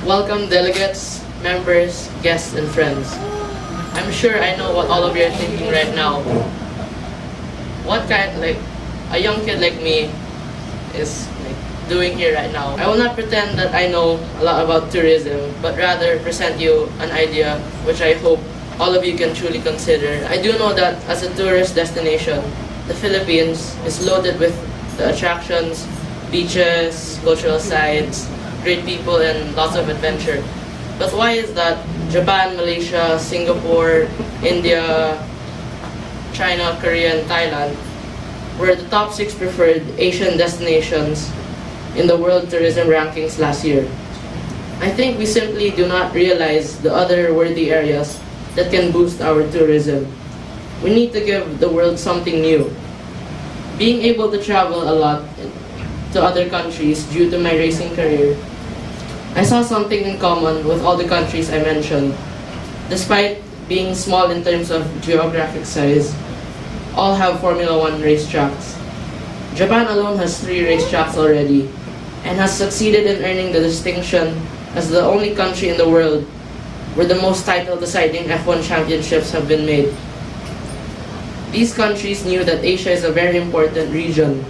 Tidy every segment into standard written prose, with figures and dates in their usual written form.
Welcome delegates, members, guests, and friends. I'm sure I know what all of you are thinking right now. What kind, like, a young kid like me is doing here right now. I will not pretend that I know a lot about tourism, but rather present you an idea which I hope all of you can truly consider. I do know that as a tourist destination, the Philippines is loaded with the attractions, beaches, cultural sites, great people, and lots of adventure. But why is that Japan, Malaysia, Singapore, India, China, Korea, and Thailand were the top 6 preferred Asian destinations in the World Tourism Rankings last year? I think we simply do not realize the other worthy areas that can boost our tourism. We need to give the world something new. Being able to travel a lot to other countries due to my racing career, I saw something in common with all the countries I mentioned. Despite being small in terms of geographic size, all have Formula One racetracks. Japan alone has 3 racetracks already and has succeeded in earning the distinction as the only country in the world where the most title-deciding F1 championships have been made. These countries knew that Asia is a very important region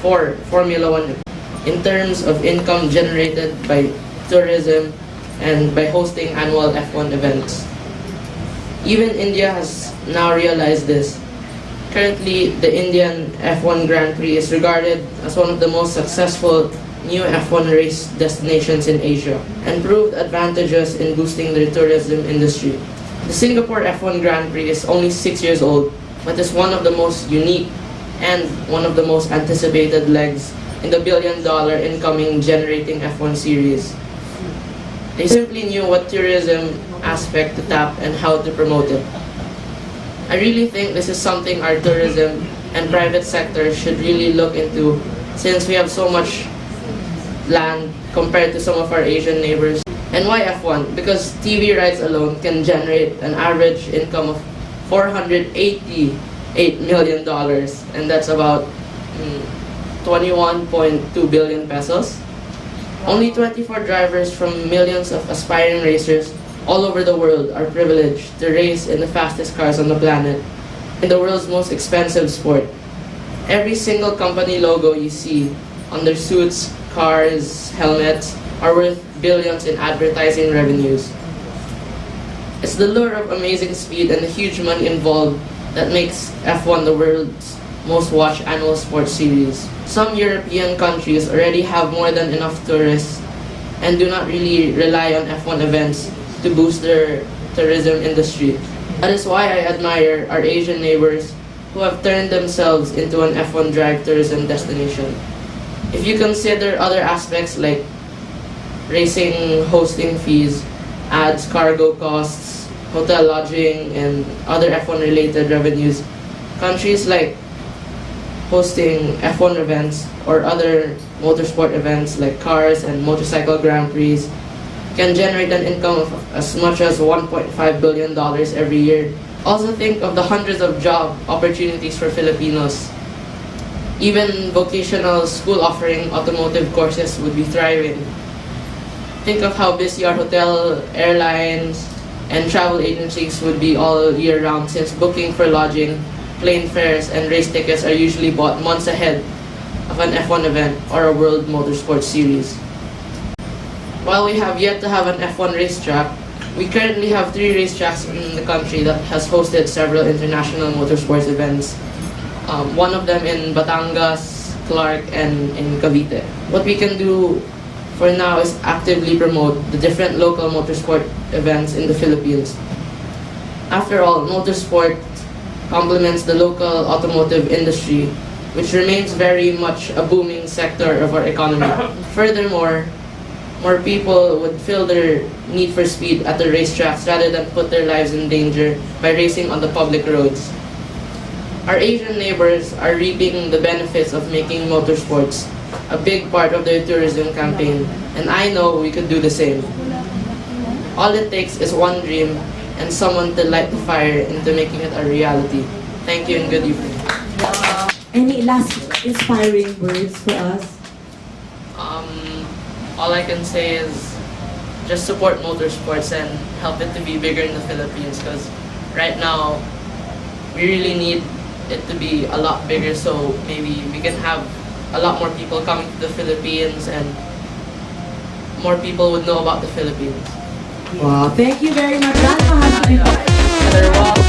for Formula One in terms of income generated by tourism and by hosting annual F1 events. Even India has now realized this. Currently, the Indian F1 Grand Prix is regarded as one of the most successful new F1 race destinations in Asia and proved advantageous in boosting the tourism industry. The Singapore F1 Grand Prix is only 6 years old, but is one of the most unique and one of the most anticipated legs in the billion-dollar incoming generating F1 series. They simply knew what tourism aspect to tap and how to promote it. I really think this is something our tourism and private sector should really look into, since we have so much land compared to some of our Asian neighbors. And why F1? Because TV rights alone can generate an average income of $488 million, and that's about 21.2 billion pesos. Only 24 drivers from millions of aspiring racers all over the world are privileged to race in the fastest cars on the planet, in the world's most expensive sport. Every single company logo you see on their suits, cars, helmets are worth billions in advertising revenues. It's the lure of amazing speed and the huge money involved that makes F1 the world's most watched annual sports series. Some European countries already have more than enough tourists and do not really rely on F1 events to boost their tourism industry. That is why I admire our Asian neighbors who have turned themselves into an F1 drag tourism destination. If you consider other aspects like racing hosting fees, ads, cargo costs, hotel lodging, and other F1 related revenues, countries like hosting F1 events or other motorsport events like cars and motorcycle Grand Prix can generate an income of as much as $1.5 billion every year. Also think of the hundreds of job opportunities for Filipinos. Even vocational school offering automotive courses would be thriving. Think of how busy our hotel, airlines, and travel agencies would be all year round, since booking for lodging, plane fares, and race tickets are usually bought months ahead of an F1 event or a World Motorsport Series. While we have yet to have an F1 racetrack, we currently have 3 racetracks in the country that has hosted several international motorsports events. One of them in Batangas, Clark, and in Cavite. What we can do for now is actively promote the different local motorsport events in the Philippines. After all, motorsport complements the local automotive industry, which remains very much a booming sector of our economy. Furthermore, more people would feel their need for speed at the racetracks rather than put their lives in danger by racing on the public roads. Our Asian neighbors are reaping the benefits of making motorsports a big part of their tourism campaign, and I know we could do the same. All it takes is one dream and someone to light the fire into making it a reality. Thank you and good evening. Any last inspiring words for us? All I can say is just support motorsports and help it to be bigger in the Philippines, because right now we really need it to be a lot bigger, so maybe we can have a lot more people coming to the Philippines and more people would know about the Philippines. Wow, thank you very much. Gaano kahal They're welcome.